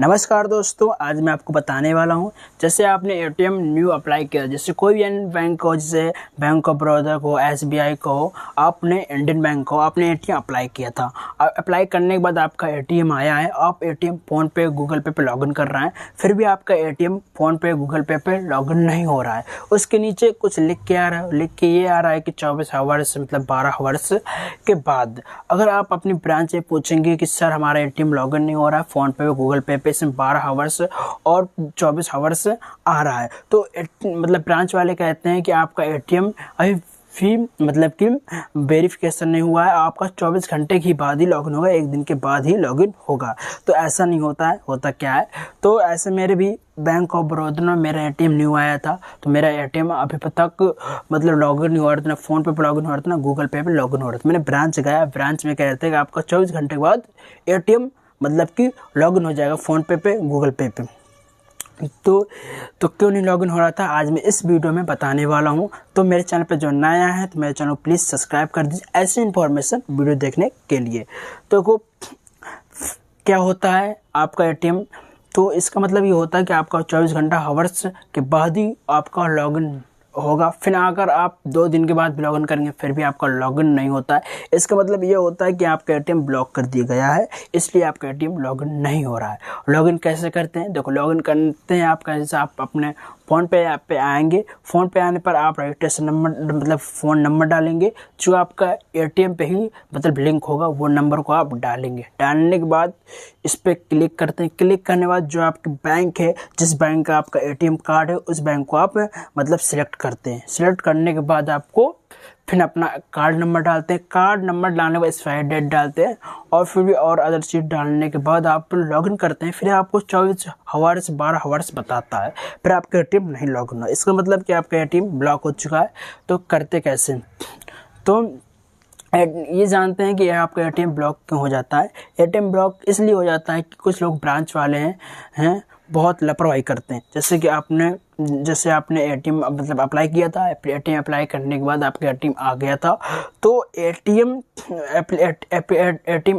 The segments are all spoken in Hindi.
नमस्कार दोस्तों, आज मैं आपको बताने वाला हूं। जैसे आपने एटीएम न्यू अप्लाई किया, जैसे कोई भी अन्य बैंक हो, जैसे बैंक ऑफ बड़ौदा को, एसबीआई को, आपने इंडियन बैंक को, आपने एटीएम अप्लाई किया था। अप्लाई करने के बाद आपका एटीएम आया है, आप एटीएम फ़ोन पे गूगल पे पे लॉगिन कर रहे हैं, फिर भी आपका एटीएम फ़ोन पे गूगल पे पे लॉगिन नहीं हो रहा है। उसके नीचे कुछ लिख के आ रहा है, लिख के ये आ रहा है कि 24 आवर्स मतलब 12 आवर्स के बाद अगर आप अपनी ब्रांच से पूछेंगे कि सर हमारा एटीएम लॉगिन नहीं हो रहा है, फ़ोन पे गूगल पे पे इसमें 12 आवर्स और 24 आवर्स आ रहा है, तो मतलब ब्रांच वाले कहते हैं कि आपका एटीएम अभी भी मतलब कि वेरिफिकेशन नहीं हुआ है, आपका 24 घंटे के बाद ही लॉगिन होगा, एक दिन के बाद ही लॉगिन होगा। तो ऐसा नहीं होता है, होता क्या है, तो ऐसे मेरे भी बैंक ऑफ बड़ौदा में मेरा एटीएम न्यू आया था, तो मेरा एटीएम अभी तक मतलब लॉगिन नहीं हो रहा था, ना फ़ोन पे लॉगिन हो रहा था, ना गूगल पे लॉगिन हो रहा था। मैंने ब्रांच गया, ब्रांच में कह रहे थे कि आपका 24 घंटे के बाद एटीएम मतलब कि लॉगिन हो जाएगा फ़ोन पे गूगल पे तो क्यों नहीं लॉगिन हो रहा था, आज मैं इस वीडियो में बताने वाला हूं। तो मेरे चैनल पे जो नया है तो मेरे चैनल को प्लीज़ सब्सक्राइब कर दीजिए ऐसी इन्फॉर्मेशन वीडियो देखने के लिए। तो क्या होता है आपका एटीएम, तो इसका मतलब ये होता है कि आपका 24 घंटा आवर्स के बाद ही आपका लॉगिन होगा। फिर अगर आप 2 दिन के बाद भी लॉगिन करेंगे फिर भी आपका लॉगिन नहीं होता है, इसका मतलब ये होता है कि आपका एटीएम ब्लॉक कर दिया गया है, इसलिए आपका एटीएम लॉगिन नहीं हो रहा है। लॉगिन कैसे करते हैं, देखो लॉगिन करते हैं आप कैसे, आप अपने फ़ोन पे ऐप पे आएंगे, फ़ोन पे आने पर आप रजिस्ट्रेशन नंबर मतलब फ़ोन नंबर डालेंगे, जो आपका एटीएम पे ही मतलब लिंक होगा, वो नंबर को आप डालेंगे। डालने के बाद इस पर क्लिक करते हैं, क्लिक करने के बाद जो आपकी बैंक है, जिस बैंक का आपका एटीएम कार्ड है, उस बैंक को आप मतलब सिलेक्ट करते हैं। सिलेक्ट करने के बाद आपको फिर अपना कार्ड नंबर डालते हैं, कार्ड नंबर डालने के बाद एक्सपायरी डेट डालते हैं और फिर भी और अदर चीज़ डालने के बाद आप लॉगिन करते हैं। फिर आपको 24 आवर्स 12 आवर्स बताता है, फिर आपका एटीएम नहीं लॉगिन हुआ, इसका मतलब कि आपका एटीएम ब्लॉक हो चुका है। तो करते कैसे, तो ये जानते हैं कि आपका एटीएम ब्लॉक क्यों हो जाता है। एटीएम ब्लॉक इसलिए हो जाता है कि कुछ लोग ब्रांच वाले हैं बहुत लापरवाही करते हैं। जैसे आपने एटीएम मतलब अप्लाई किया था, एटीएम अप्लाई करने के बाद आपका एटीएम आ गया था, तो एटीएम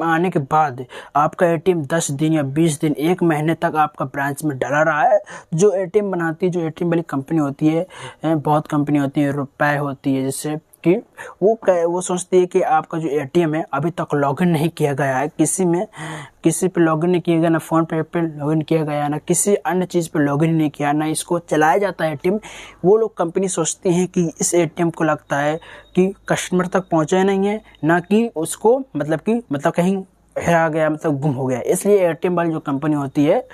आने के बाद आपका एटीएम 10 दिन या 20 दिन 1 महीने तक आपका ब्रांच में डला रहा है। जो एटीएम बनाती है, जो एटीएम वाली कंपनी होती है, बहुत कंपनी होती है, रुपए होती है, जैसे कि वो सोचती है कि आपका जो एटीएम है अभी तक लॉगिन नहीं किया गया है, किसी पे लॉगिन नहीं किया गया, ना फ़ोन पे लॉगिन किया गया, ना किसी अन्य चीज़ पे लॉगिन नहीं किया, ना इसको चलाया जाता है एटीएम। वो लोग कंपनी सोचती हैं कि इस एटीएम को लगता है कि कस्टमर तक पहुंचा नहीं है, ना कि उसको मतलब कहीं हेरा गया, मतलब गुम हो गया, इसलिए एटीएम वाली जो कंपनी होती है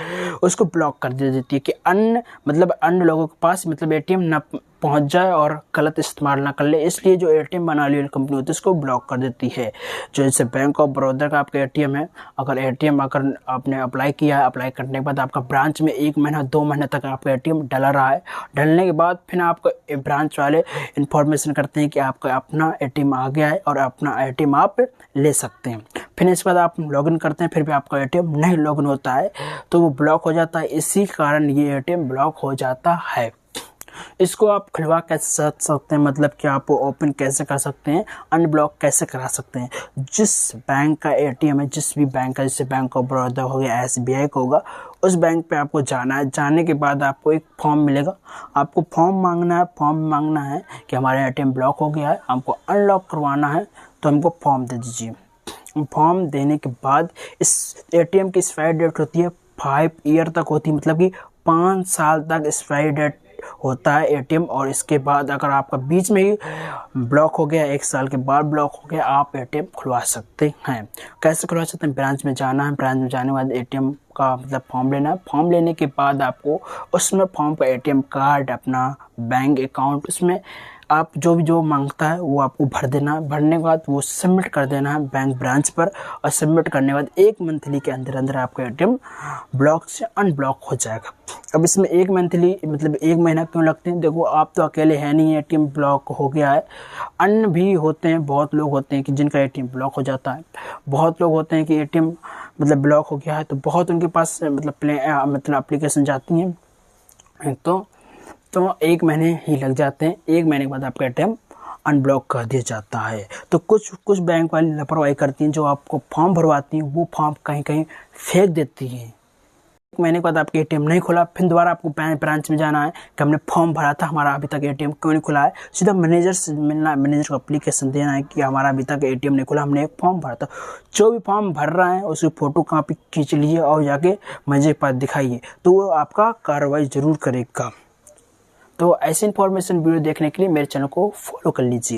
उसको ब्लॉक कर दे देती है कि अन्य लोगों के पास मतलब एटीएम ना पहुंच जाए और गलत इस्तेमाल ना कर ले, इसलिए जो एटीएम बनाने वाली कंपनी होती है उसको ब्लॉक कर देती है। जो जैसे बैंक ऑफ बड़ौदा का आपका एटीएम है, अगर आपने अप्लाई किया है, अप्लाई करने के बाद आपका ब्रांच में 1 महीना 2 महीने तक आपका एटीएम डला रहा है, डलने के बाद फिर आपको ब्रांच वाले इन्फॉर्मेशन करते हैं कि आपका अपना एटीएम आ गया है और अपना एटीएम आप ले सकते हैं। फिर इसके बाद आप लॉगिन करते हैं, फिर भी आपका एटीएम नहीं लॉगिन होता है, तो वो ब्लॉक हो जाता है। इसी कारण ये एटीएम ब्लॉक हो जाता है। इसको आप खुलवा कैसे सकते हैं, मतलब कि आप ओपन कैसे कर सकते हैं, अनब्लॉक कैसे करा सकते हैं। जिस बैंक का एटीएम है, जिस भी बैंक का, जैसे बैंक ऑफ बड़ौदा हो गया, एसबीआई का होगा, उस बैंक पे आपको जाना है। जाने के बाद आपको एक फॉर्म मिलेगा, आपको फॉर्म मांगना है कि हमारा एटीएम ब्लॉक हो गया है, हमको अनलॉक करवाना है, तो हमको फॉर्म दे दीजिए। फॉर्म देने के बाद इस एटीएम की एक्सपायरी डेट होती है 5 ईयर तक होती है, मतलब कि 5 साल तक एक्सपायरी डेट होता है एटीएम। और इसके बाद अगर आपका बीच में ही ब्लॉक हो गया, 1 साल के बाद ब्लॉक हो गया, आप एटीएम खुलवा सकते हैं। कैसे खुलवा सकते हैं, ब्रांच में जाना है, ब्रांच में जाने के बाद एटीएम का मतलब फॉर्म लेना है। फॉर्म लेने के बाद आपको उसमें फॉर्म का एटीएम कार्ड, अपना बैंक अकाउंट, उसमें आप जो मांगता है वो आपको भर देना है। भरने के बाद वो सबमिट कर देना है बैंक ब्रांच पर, और सबमिट करने के बाद 1 मंथली के अंदर आपका एटीएम ब्लॉक से अनब्लॉक हो जाएगा। अब इसमें 1 मंथली मतलब 1 महीना क्यों लगते हैं, देखो आप तो अकेले हैं नहीं, एटीएम ब्लॉक हो गया है, अन्य भी होते हैं, बहुत लोग होते हैं कि जिनका एटीएम ब्लॉक हो जाता है। बहुत लोग होते हैं कि एटीएम मतलब ब्लॉक हो गया है, तो बहुत उनके पास मतलब एप्लीकेशन जाती हैं, तो 1 महीने ही लग जाते हैं। 1 महीने के बाद आपका एटीएम अनब्लॉक कर दिया जाता है। तो कुछ बैंक वाली लापरवाही करती हैं, जो आपको फॉर्म भरवाती हैं वो फॉर्म कहीं फेंक देती हैं। एक महीने के बाद आपके एटीएम नहीं खुला, फिर दोबारा आपको ब्रांच में जाना है कि हमने फॉर्म भरा था, हमारा अभी तक एटीएम क्यों नहीं खुला है। सीधा मैनेजर से मिलना है, मैनेजर को एप्लीकेशन देना है कि हमारा अभी तक एटीएम नहीं खुला, हमने एक फॉर्म भरा था। जो भी फॉर्म भर रहा है उसकी फ़ोटो कॉपी खींच लीजिए और जाके मैनेजर के पास दिखाइए, तो वो आपका कार्रवाई ज़रूर करेगा। तो ऐसे इन्फॉर्मेशन वीडियो देखने के लिए मेरे चैनल को फॉलो कर लीजिए।